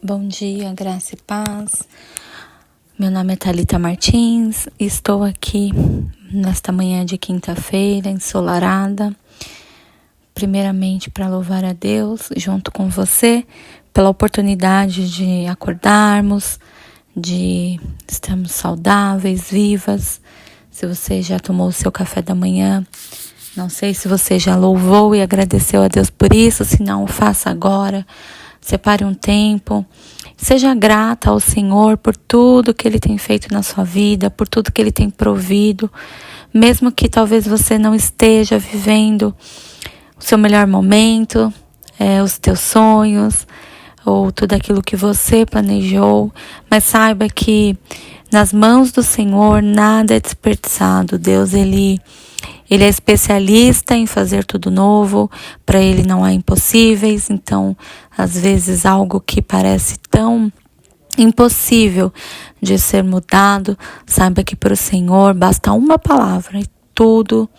Bom dia, graça e paz. Meu nome é Thalita Martins e estou aqui nesta manhã de quinta-feira, ensolarada, primeiramente para louvar a Deus junto com você pela oportunidade de acordarmos, de estarmos saudáveis, vivas. Se você já tomou o seu café da manhã, não sei se você já louvou e agradeceu a Deus por isso, se não, faça agora. Separe um tempo, seja grata ao Senhor por tudo que Ele tem feito na sua vida, por tudo que Ele tem provido, mesmo que talvez você não esteja vivendo o seu melhor momento, os teus sonhos, ou tudo aquilo que você planejou, mas saiba que nas mãos do Senhor nada é desperdiçado. Deus, Ele é especialista em fazer tudo novo, para Ele não há impossíveis, então às vezes algo que parece tão impossível de ser mudado, saiba que para o Senhor basta uma palavra e tudo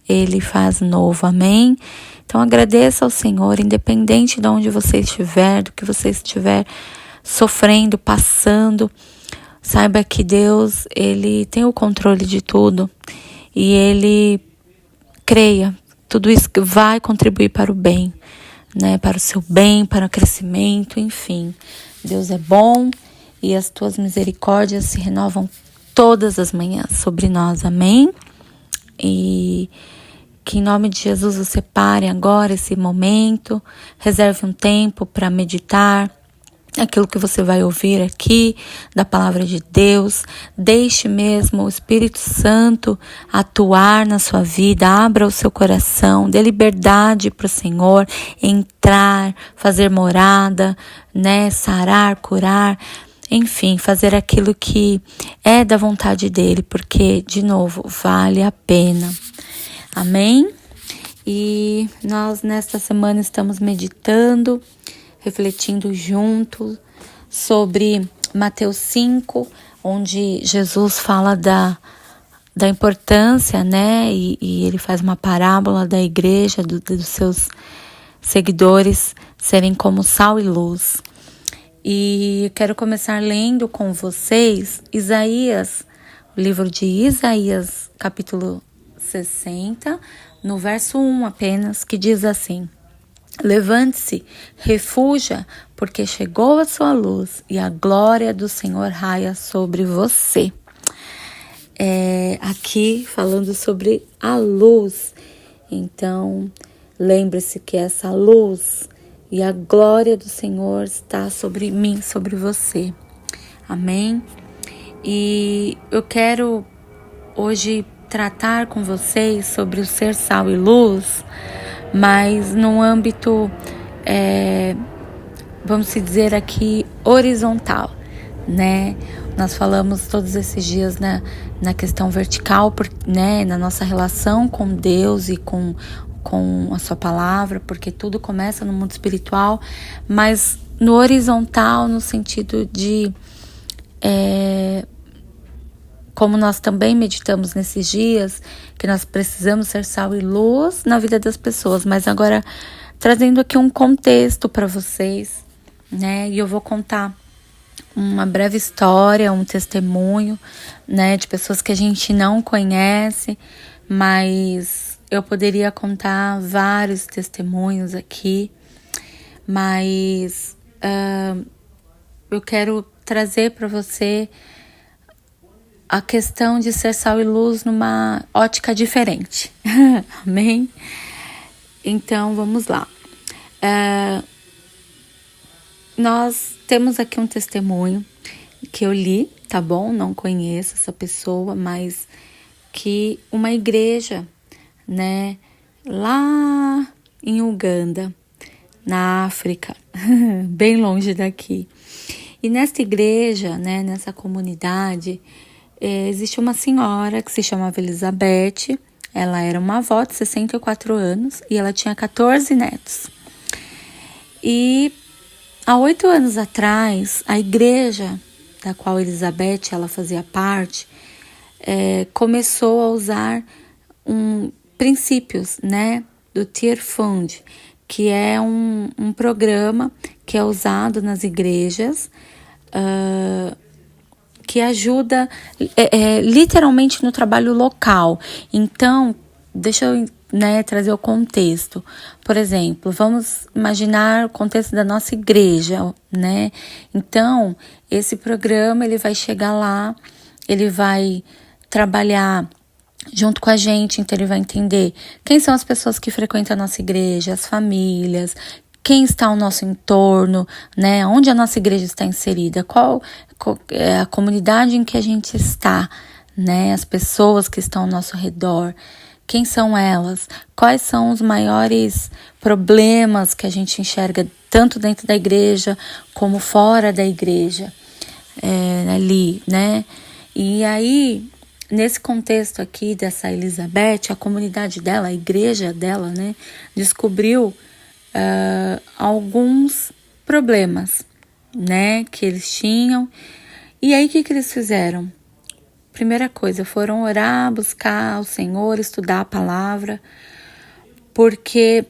Ele faz novo, amém? Então agradeça ao Senhor, independente de onde você estiver, do que você estiver sofrendo, passando, saiba que Deus, Ele tem o controle de tudo e Ele, creia, tudo isso vai contribuir para o bem, né? Para o seu bem, para o crescimento, enfim. Deus é bom e as tuas misericórdias se renovam todas as manhãs sobre nós, amém? E que em nome de Jesus você pare agora esse momento, reserve um tempo para meditar aquilo que você vai ouvir aqui da palavra de Deus. Deixe mesmo o Espírito Santo atuar na sua vida, abra o seu coração, dê liberdade para o Senhor entrar, fazer morada, né, sarar, curar, enfim, fazer aquilo que é da vontade dele, porque, de novo, vale a pena. Amém? E nós nesta semana estamos meditando, refletindo juntos sobre Mateus 5, onde Jesus fala da importância, né? E ele faz uma parábola da igreja, dos seus seguidores serem como sal e luz. E quero começar lendo com vocês Isaías, o livro de Isaías, capítulo 60, no verso 1 apenas, que diz assim: levante-se, refuja, porque chegou a sua luz e a glória do Senhor raia sobre você. Aqui falando sobre a luz. Então, lembre-se que essa luz e a glória do Senhor está sobre mim, sobre você. Amém? E eu quero hoje tratar com vocês sobre o ser sal e luz, mas num âmbito, vamos dizer aqui, horizontal, né? Nós falamos todos esses dias na questão vertical, né? Na nossa relação com Deus e com a sua palavra, porque tudo começa no mundo espiritual, mas no horizontal, no sentido de como nós também meditamos nesses dias, que nós precisamos ser sal e luz na vida das pessoas, mas agora trazendo aqui um contexto para vocês, né? E eu vou contar uma breve história, um testemunho, né, de pessoas que a gente não conhece, mas eu poderia contar vários testemunhos aqui, mas eu quero trazer para você a questão de ser sal e luz numa ótica diferente. Amém? Então, vamos lá. Nós temos aqui um testemunho que eu li, tá bom? Não conheço essa pessoa, mas que uma igreja, né, lá em Uganda, na África, bem longe daqui. E nesta igreja, né, nessa comunidade, existe uma senhora que se chamava Elizabeth. Ela era uma avó de 64 anos e ela tinha 14 netos. E há 8 anos atrás, a igreja da qual Elizabeth ela fazia parte começou a usar princípios, né, do Tear Fund, que é um programa que é usado nas igrejas, que ajuda literalmente no trabalho local. Então, deixa eu trazer o contexto. Por exemplo, vamos imaginar o contexto da nossa igreja, né? Então, esse programa ele vai chegar lá, ele vai trabalhar junto com a gente, então ele vai entender quem são as pessoas que frequentam a nossa igreja, as famílias, quem está ao nosso entorno, né? Onde a nossa igreja está inserida, qual é a comunidade em que a gente está, né? As pessoas que estão ao nosso redor, quem são elas, quais são os maiores problemas que a gente enxerga tanto dentro da igreja como fora da igreja, ali, né? E aí, nesse contexto aqui dessa Elizabeth, a comunidade dela, a igreja dela, né, descobriu alguns problemas, né, que eles tinham. E aí, o que eles fizeram? Primeira coisa, foram orar, buscar o Senhor, estudar a palavra, porque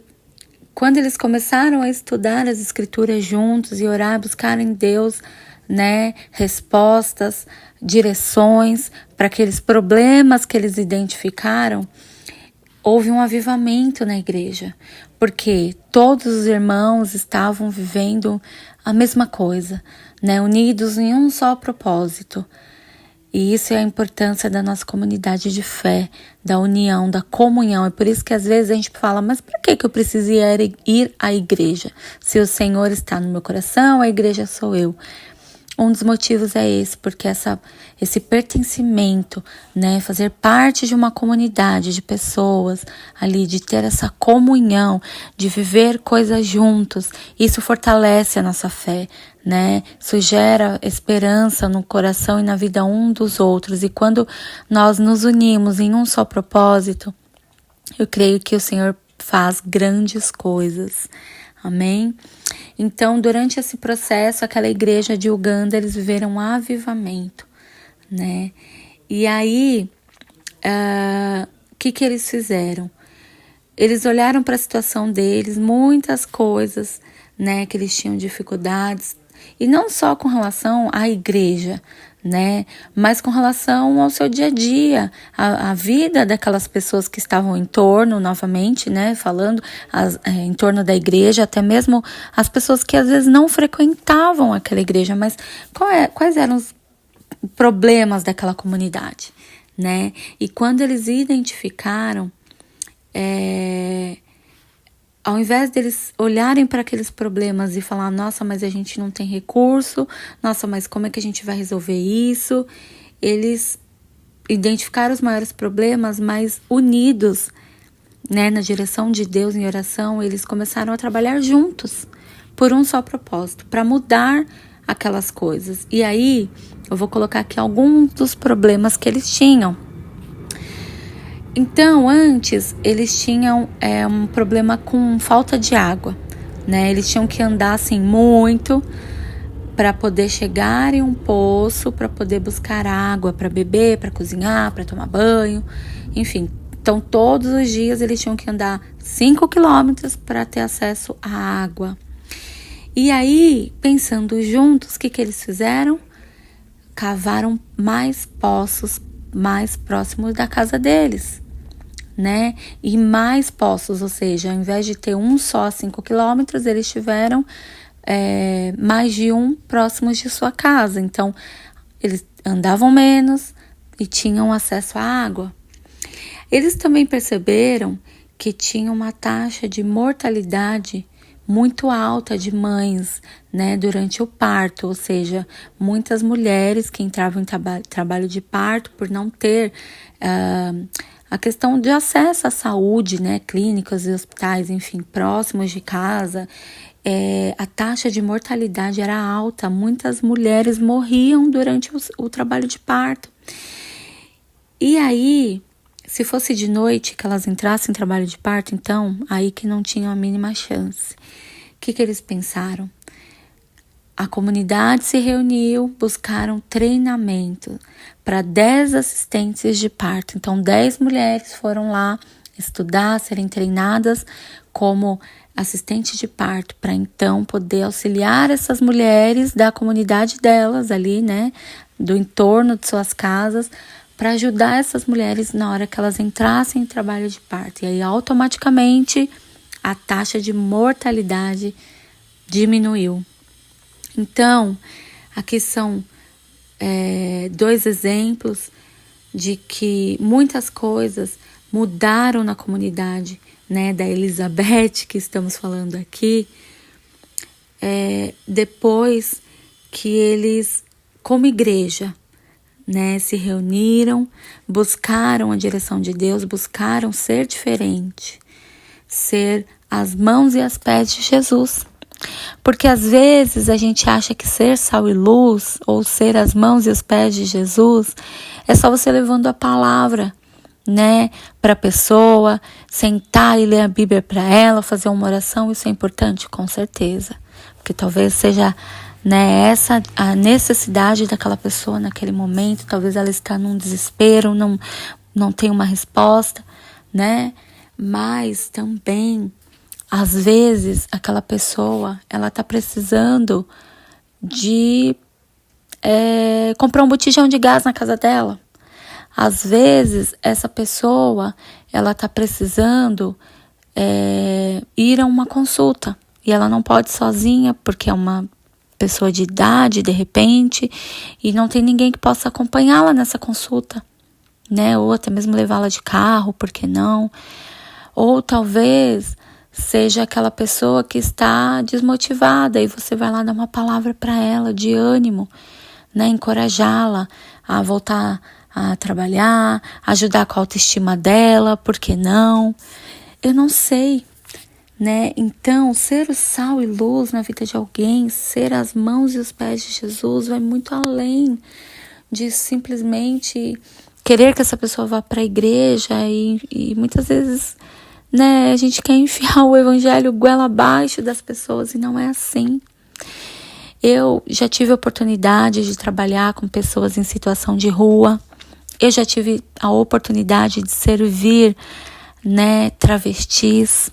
quando eles começaram a estudar as escrituras juntos e orar, buscar em Deus, né, respostas, direções para aqueles problemas que eles identificaram, houve um avivamento na igreja, porque todos os irmãos estavam vivendo a mesma coisa, né, unidos em um só propósito. E isso é a importância da nossa comunidade de fé, da união, da comunhão. É por isso que às vezes a gente fala, mas por que eu preciso ir à igreja? Se o Senhor está no meu coração, a igreja sou eu. Um dos motivos é esse, porque esse pertencimento, né, fazer parte de uma comunidade de pessoas ali, de ter essa comunhão, de viver coisas juntos, isso fortalece a nossa fé, né? Isso gera esperança no coração e na vida um dos outros. E quando nós nos unimos em um só propósito, eu creio que o Senhor faz grandes coisas. Amém? Então, durante esse processo, aquela igreja de Uganda, eles viveram um avivamento, né? E aí, o que eles fizeram? Eles olharam para a situação deles, muitas coisas, né, que eles tinham dificuldades, e não só com relação à igreja, né, mas com relação ao seu dia a dia, a vida daquelas pessoas que estavam em torno, novamente, né, falando em torno da igreja, até mesmo as pessoas que às vezes não frequentavam aquela igreja, mas quais eram os problemas daquela comunidade, né? E quando eles identificaram, ao invés deles olharem para aqueles problemas e falar, nossa, mas a gente não tem recurso, nossa, mas como é que a gente vai resolver isso? Eles identificaram os maiores problemas, mas unidos, né, na direção de Deus, em oração, eles começaram a trabalhar juntos, por um só propósito, para mudar aquelas coisas. E aí, eu vou colocar aqui alguns dos problemas que eles tinham. Então, antes, eles tinham um problema com falta de água, né? Eles tinham que andar, assim, muito para poder chegar em um poço, para poder buscar água para beber, para cozinhar, para tomar banho, enfim. Então, todos os dias eles tinham que andar 5 quilômetros para ter acesso à água. E aí, pensando juntos, o que eles fizeram? Cavaram mais poços mais próximos da casa deles, né? E mais poços, ou seja, ao invés de ter um só a 5 quilômetros, eles tiveram mais de um próximos de sua casa. Então, eles andavam menos e tinham acesso à água. Eles também perceberam que tinha uma taxa de mortalidade muito alta de mães, né, durante o parto, ou seja, muitas mulheres que entravam em trabalho de parto por não ter a questão de acesso à saúde, né, clínicas e hospitais, enfim, próximos de casa, a taxa de mortalidade era alta, muitas mulheres morriam durante o trabalho de parto. E aí, se fosse de noite que elas entrassem em trabalho de parto, então, aí que não tinham a mínima chance. O que eles pensaram? A comunidade se reuniu, buscaram treinamento para 10 assistentes de parto. Então, 10 mulheres foram lá estudar, serem treinadas como assistente de parto, para então poder auxiliar essas mulheres da comunidade delas ali, né, do entorno de suas casas, para ajudar essas mulheres na hora que elas entrassem em trabalho de parto. E aí, automaticamente, a taxa de mortalidade diminuiu. Então, aqui são 2 exemplos de que muitas coisas mudaram na comunidade, né, da Elizabeth, que estamos falando aqui, depois que eles, como igreja, né, se reuniram, buscaram a direção de Deus, buscaram ser diferente, ser as mãos e as pés de Jesus. Porque às vezes a gente acha que ser sal e luz, ou ser as mãos e os pés de Jesus, é só você levando a palavra, né, para a pessoa, sentar e ler a Bíblia para ela, fazer uma oração. Isso é importante, com certeza, porque talvez seja, né, essa a necessidade daquela pessoa naquele momento. Talvez ela está num desespero, não tem uma resposta, né, mas também às vezes aquela pessoa, ela está precisando de comprar um botijão de gás na casa dela. Às vezes, essa pessoa, ela está precisando ir a uma consulta. E ela não pode sozinha, porque é uma pessoa de idade, de repente, e não tem ninguém que possa acompanhá-la nessa consulta, né? Ou até mesmo levá-la de carro, por que não? Ou talvez seja aquela pessoa que está desmotivada e você vai lá dar uma palavra para ela de ânimo, né? Encorajá-la a voltar a trabalhar, ajudar com a autoestima dela, por que não? Eu não sei, né? Então, ser o sal e luz na vida de alguém, ser as mãos e os pés de Jesus, vai muito além de simplesmente querer que essa pessoa vá para a igreja e muitas vezes, né, a gente quer enfiar o evangelho goela abaixo das pessoas, e não é assim. Eu já tive a oportunidade de trabalhar com pessoas em situação de rua. Eu já tive a oportunidade de servir, né, travestis,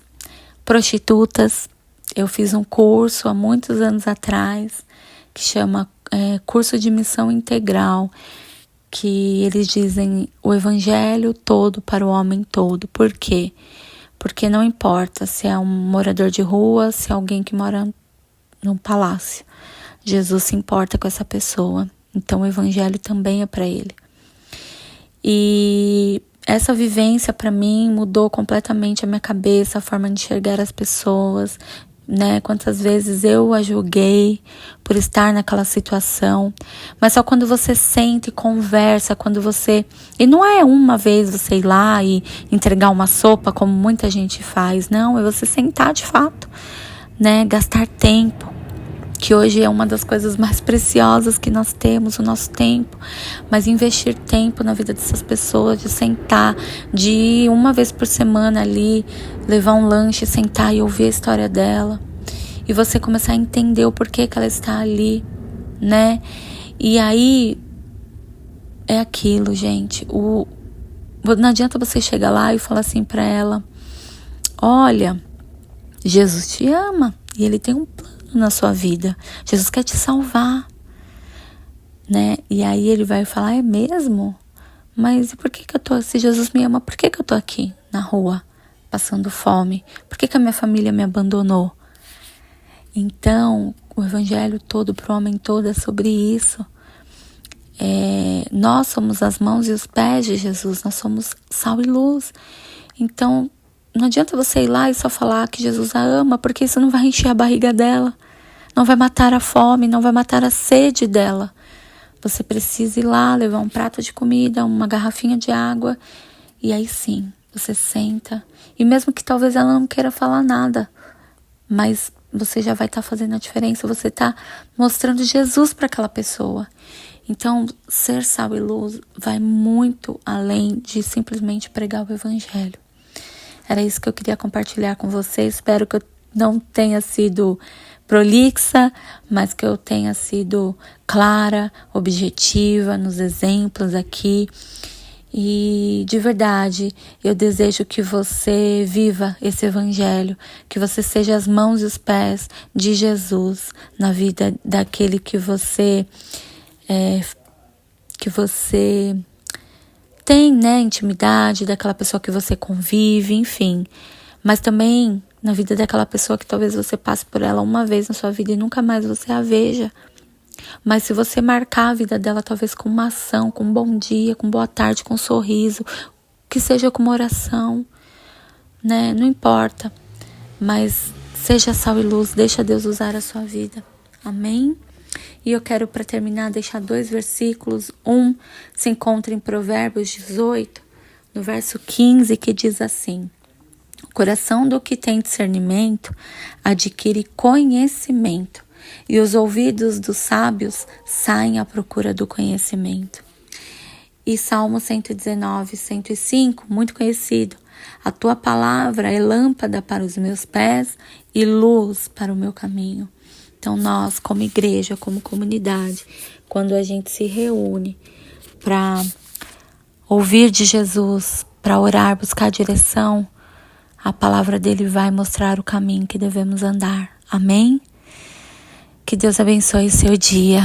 prostitutas. Eu fiz um curso há muitos anos atrás que chama Curso de Missão Integral, que eles dizem o evangelho todo para o homem todo. Por quê? Porque não importa se é um morador de rua, se é alguém que mora num palácio. Jesus se importa com essa pessoa. Então o evangelho também é para ele. E essa vivência para mim mudou completamente a minha cabeça, a forma de enxergar as pessoas, né? Quantas vezes eu a julguei por estar naquela situação. Mas só quando você sente e conversa, quando você... E não é uma vez você ir lá e entregar uma sopa, como muita gente faz. Não, é você sentar de fato, né? Gastar tempo, que hoje é uma das coisas mais preciosas que nós temos, o nosso tempo. Mas investir tempo na vida dessas pessoas, de sentar, de ir uma vez por semana ali, levar um lanche, sentar e ouvir a história dela. E você começar a entender o porquê que ela está ali, né? E aí, é aquilo, gente. Não adianta você chegar lá e falar assim pra ela: olha, Jesus te ama e ele tem um plano na sua vida. Jesus quer te salvar, né? E aí ele vai falar: é mesmo? Mas e por que eu tô... Se Jesus me ama, por que eu tô aqui na rua, passando fome? Por que a minha família me abandonou? Então, o evangelho todo pro homem todo é sobre isso. Nós somos as mãos e os pés de Jesus. Nós somos sal e luz. Então, não adianta você ir lá e só falar que Jesus a ama, porque isso não vai encher a barriga dela, não vai matar a fome, não vai matar a sede dela. Você precisa ir lá, levar um prato de comida, uma garrafinha de água, e aí sim, você senta. E mesmo que talvez ela não queira falar nada, mas você já vai estar fazendo a diferença, você está mostrando Jesus para aquela pessoa. Então, ser sal e luz vai muito além de simplesmente pregar o evangelho. Era isso que eu queria compartilhar com vocês. Espero que eu não tenha sido prolixa, mas que eu tenha sido clara, objetiva nos exemplos aqui. E de verdade, eu desejo que você viva esse evangelho, que você seja as mãos e os pés de Jesus na vida daquele que você tem, né, intimidade, daquela pessoa que você convive, enfim. Mas também na vida daquela pessoa que talvez você passe por ela uma vez na sua vida e nunca mais você a veja. Mas se você marcar a vida dela, talvez com uma ação, com um bom dia, com boa tarde, com um sorriso, que seja com uma oração, né? Não importa. Mas seja sal e luz, deixa Deus usar a sua vida. Amém? E eu quero, para terminar, deixar 2 versículos. Um se encontra em Provérbios 18, no verso 15, que diz assim: o coração do que tem discernimento adquire conhecimento, e os ouvidos dos sábios saem à procura do conhecimento. E Salmo 119, 105, muito conhecido: a tua palavra é lâmpada para os meus pés e luz para o meu caminho. Então nós, como igreja, como comunidade, quando a gente se reúne para ouvir de Jesus, para orar, buscar direção, a palavra dele vai mostrar o caminho que devemos andar. Amém? Que Deus abençoe o seu dia.